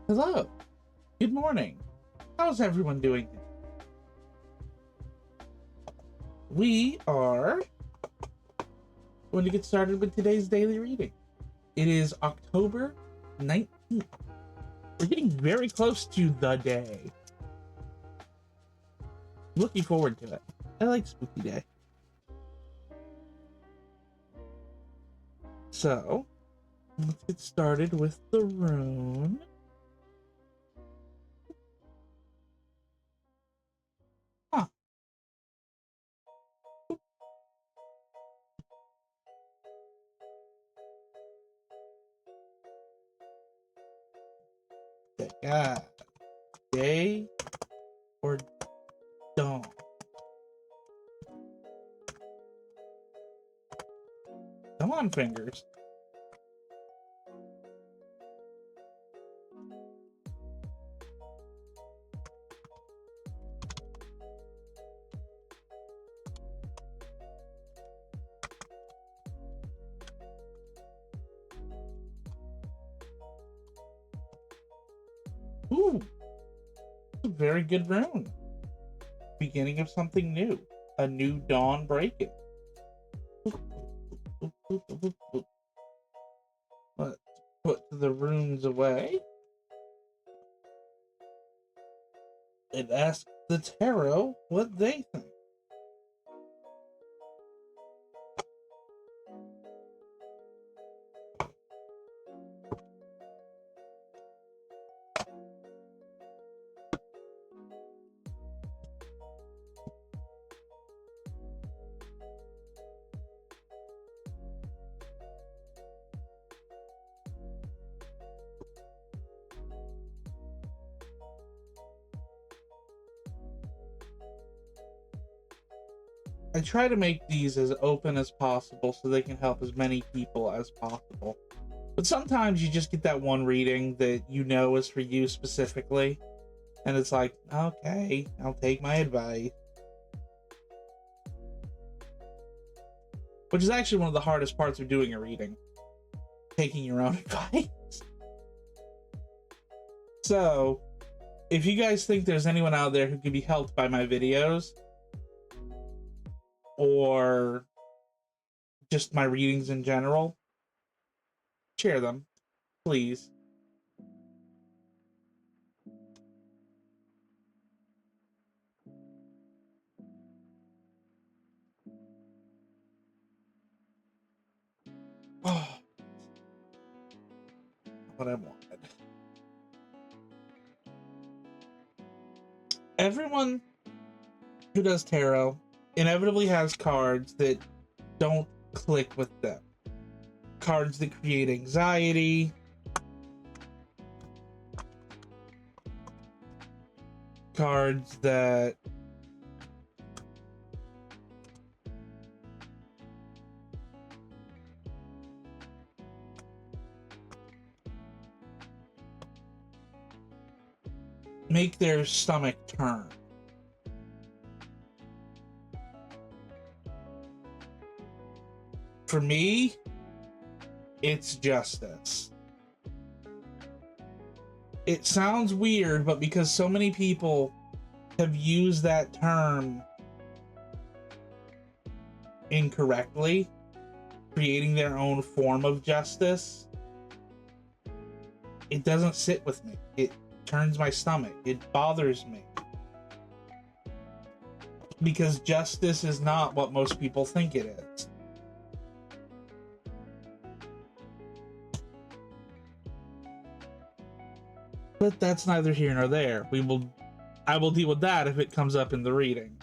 Hello. Good morning. How's everyone doing today? We are going to get started with today's daily reading. It is October 19th. We're getting very close to the day. Looking forward to it. I like Spooky Day. So, let's get started with the rune. Huh. Dagaz. Day or dawn? Dawn fingers. Ooh, a very good rune. Beginning of something new. A new dawn breaking. Let's put the runes away and ask the tarot what they think. I try to make these as open as possible so they can help as many people as possible. But sometimes you just get that one reading that you know is for you specifically, and it's like, okay, I'll take my advice. Which is actually one of the hardest parts of doing a reading, taking your own advice. So, if you guys think there's anyone out there who could be helped by my videos, or just my readings in general, share them, please. Oh, what I wanted. Everyone who does tarot inevitably has cards that don't click with them. Cards that create anxiety. Cards that make their stomach turn. For me, it's justice. It sounds weird, but because so many people have used that term incorrectly, creating their own form of justice, it doesn't sit with me. It turns my stomach. It bothers me. Because justice is not what most people think it is. But that's neither here nor there. I will deal with that if it comes up in the reading.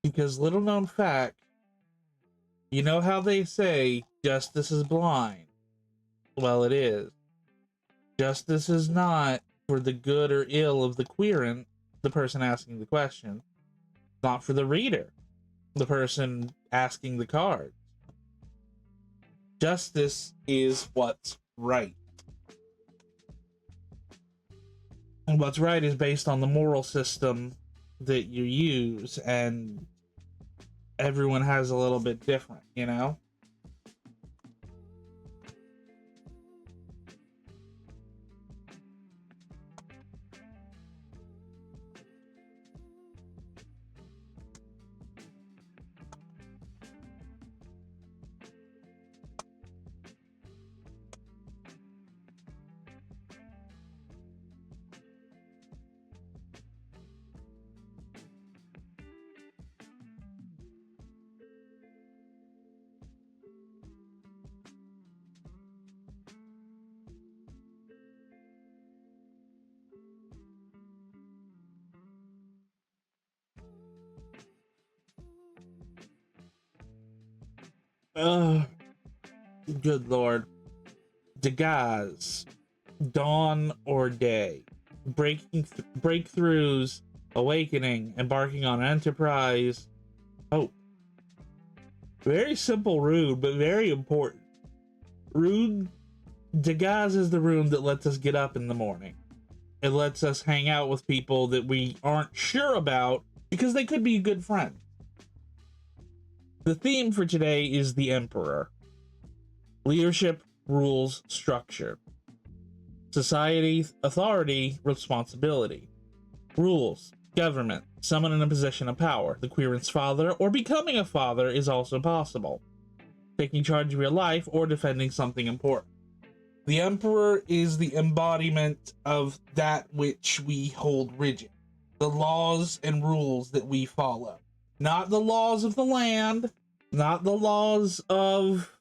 Because little known fact, you know how they say justice is blind? Well, it is. Justice is not for the good or ill of the querent, the person asking the question. It's not for the reader, the person asking the card. Justice is what's right. And what's right is based on the moral system that you use, and everyone has a little bit different, you know? Good lord. Dagaz, dawn or day, breakthroughs, awakening, embarking on an enterprise. Oh, very simple rune, but very important. Rune, Dagaz is the rune that lets us get up in the morning. It lets us hang out with people that we aren't sure about because they could be good friends. The theme for today is the Emperor. Leadership, rules, structure. Society, authority, responsibility. Rules, government, someone in a position of power. The querent's father or becoming a father is also possible. Taking charge of your life or defending something important. The Emperor is the embodiment of that which we hold rigid. The laws and rules that we follow. Not the laws of the land, not the laws of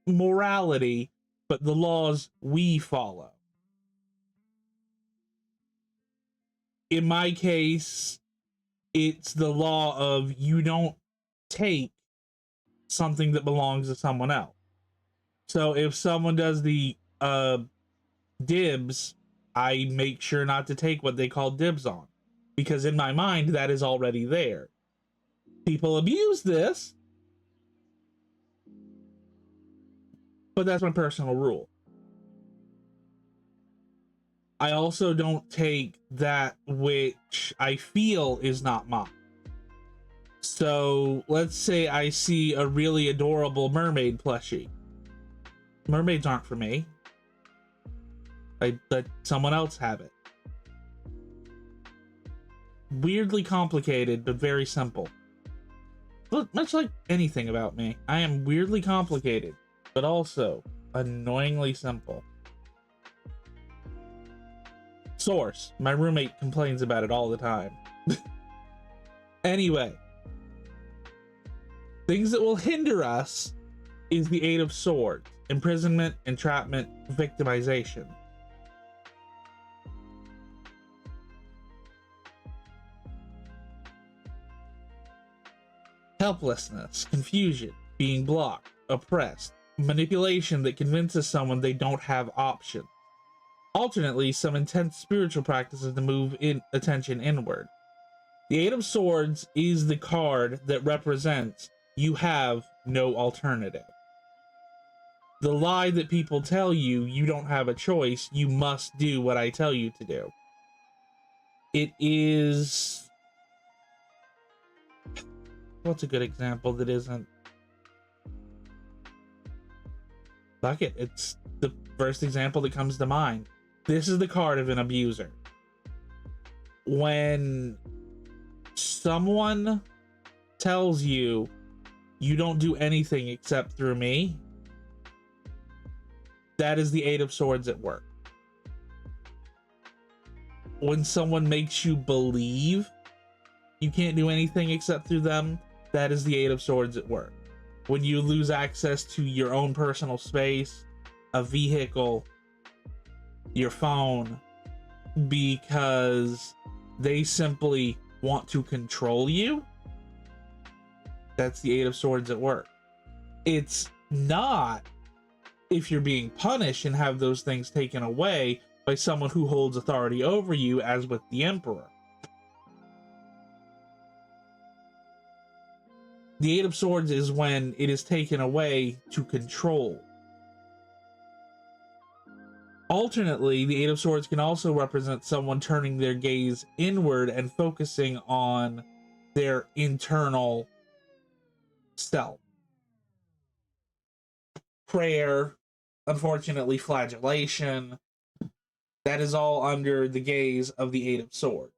morality, but the laws we follow. In my case, it's the law of you don't take something that belongs to someone else. So if someone does the dibs, I make sure not to take what they call dibs on, because in my mind that is already there. People abuse this, but that's my personal rule. I also don't take that which I feel is not mine. So let's say I see a really adorable mermaid plushie. Mermaids aren't for me. I let someone else have it. Weirdly complicated, but very simple. Look, much like anything about me, I am weirdly complicated, but also annoyingly simple. Source. My roommate complains about it all the time. Anyway. Things that will hinder us is the Eight of Swords. Imprisonment, entrapment, victimization. Helplessness, confusion, being blocked, oppressed, manipulation that convinces someone they don't have options. Alternately, some intense spiritual practices to move attention inward. The Eight of Swords is the card that represents you have no alternative. The lie that people tell you, you don't have a choice, you must do what I tell you to do. It is... What's a good example that isn't... Fuck it, it's the first example that comes to mind. This is the card of an abuser. When someone tells you, you don't do anything except through me, that is the Eight of Swords at work. When someone makes you believe you can't do anything except through them, that is the Eight of Swords at work. When you lose access to your own personal space, a vehicle, your phone, because they simply want to control you, That's the Eight of Swords at work. It's not if you're being punished and have those things taken away by someone who holds authority over you, as with the Emperor. The Eight of Swords is when it is taken away to control. Alternately, the Eight of Swords can also represent someone turning their gaze inward and focusing on their internal self. Prayer, unfortunately, flagellation, that is all under the gaze of the Eight of Swords.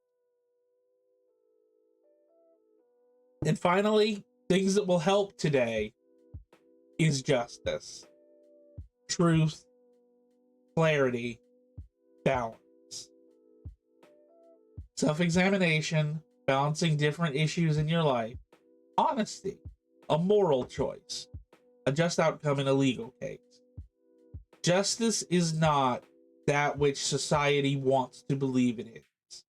And finally, things that will help today is justice, truth, clarity, balance. Self-examination, balancing different issues in your life, honesty, a moral choice, a just outcome in a legal case. Justice is not that which society wants to believe it is.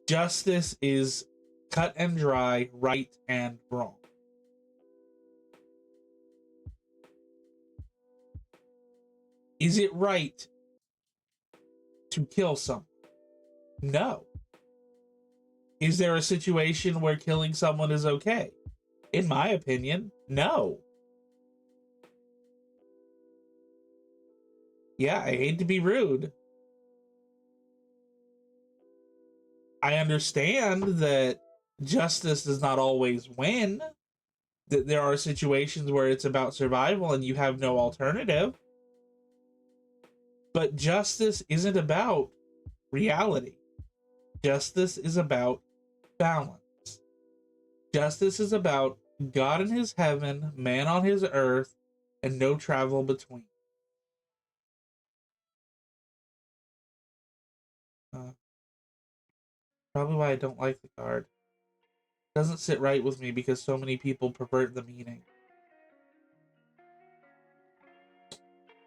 Justice is cut and dry, right and wrong. Is it right to kill someone? No. Is there a situation where killing someone is okay? In my opinion, no. Yeah, I hate to be rude. I understand that justice does not always win, that there are situations where it's about survival and you have no alternative. But justice isn't about reality. Justice is about balance. Justice is about God in his heaven, man on his earth, and no travel between. Probably why I don't like the card. It doesn't sit right with me because so many people pervert the meaning.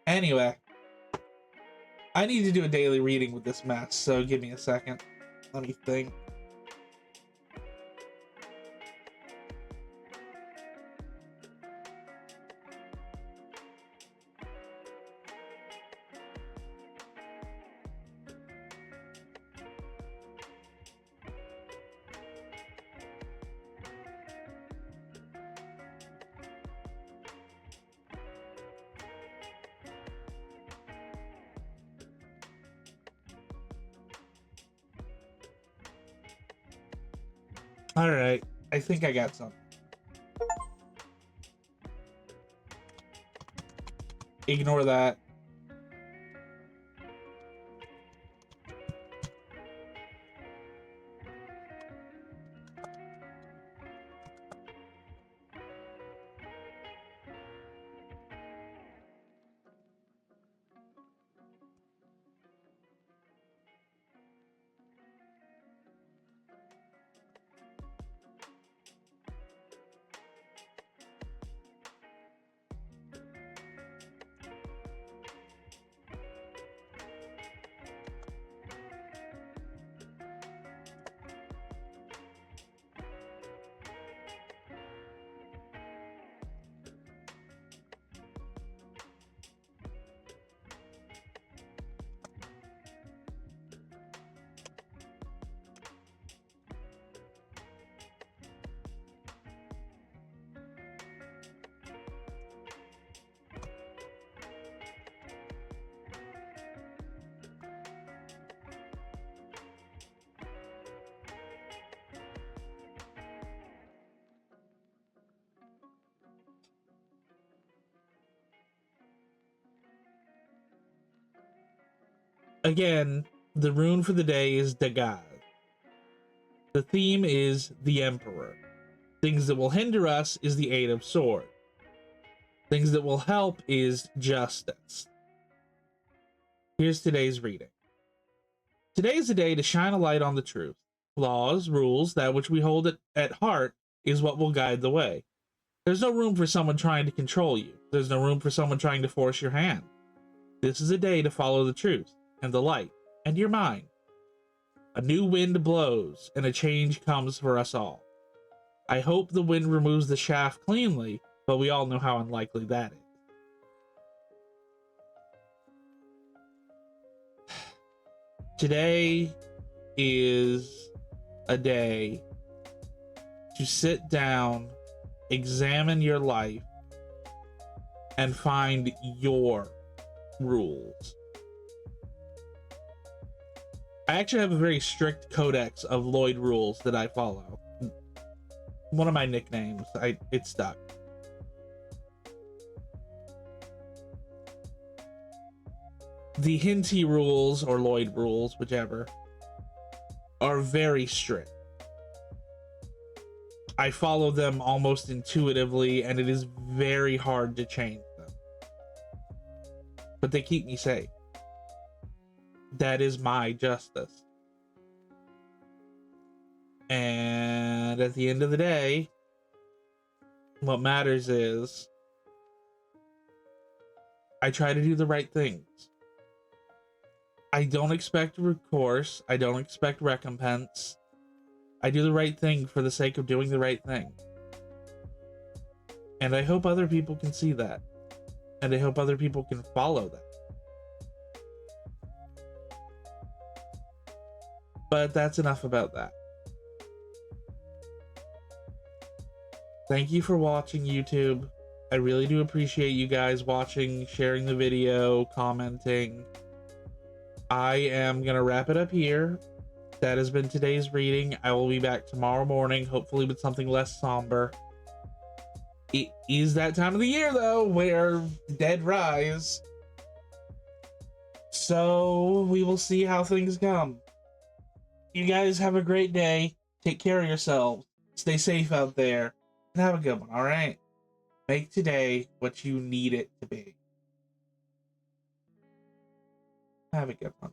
Anyway, I need to do a daily reading with this mess, so give me a second. Let me think. All right, I think I got something. Ignore that. Again, the rune for the day is Dagaz. The theme is the Emperor. Things that will hinder us is the Eight of Swords. Things that will help is justice. Here's today's reading. Today is the day to shine a light on the truth. Laws, rules, that which we hold at heart is what will guide the way. There's no room for someone trying to control you. There's no room for someone trying to force your hand. This is a day to follow the truth and the light and your mind. A new wind blows and a change comes for us all. I hope the wind removes the shaft cleanly, but we all know how unlikely that is. Today is a day to sit down, examine your life, and find your rules. I actually have a very strict codex of Lloyd rules that I follow. One of my nicknames, it stuck. The Hinty rules, or Lloyd rules, whichever, are very strict. I follow them almost intuitively, and it is very hard to change them. But they keep me safe. That is my justice. And at the end of the day, what matters is I try to do the right things. I don't expect recourse. I don't expect recompense. I do the right thing for the sake of doing the right thing. And I hope other people can see that. And I hope other people can follow that. But that's enough about that. Thank you for watching, YouTube. I really do appreciate you guys watching, sharing the video, commenting. I am going to wrap it up here. That has been today's reading. I will be back tomorrow morning, hopefully with something less somber. It is that time of the year, though, where dead rise. So we will see how things come. You guys have a great day. Take care of yourselves. Stay safe out there. And have a good one, all right? Make today what you need it to be. Have a good one.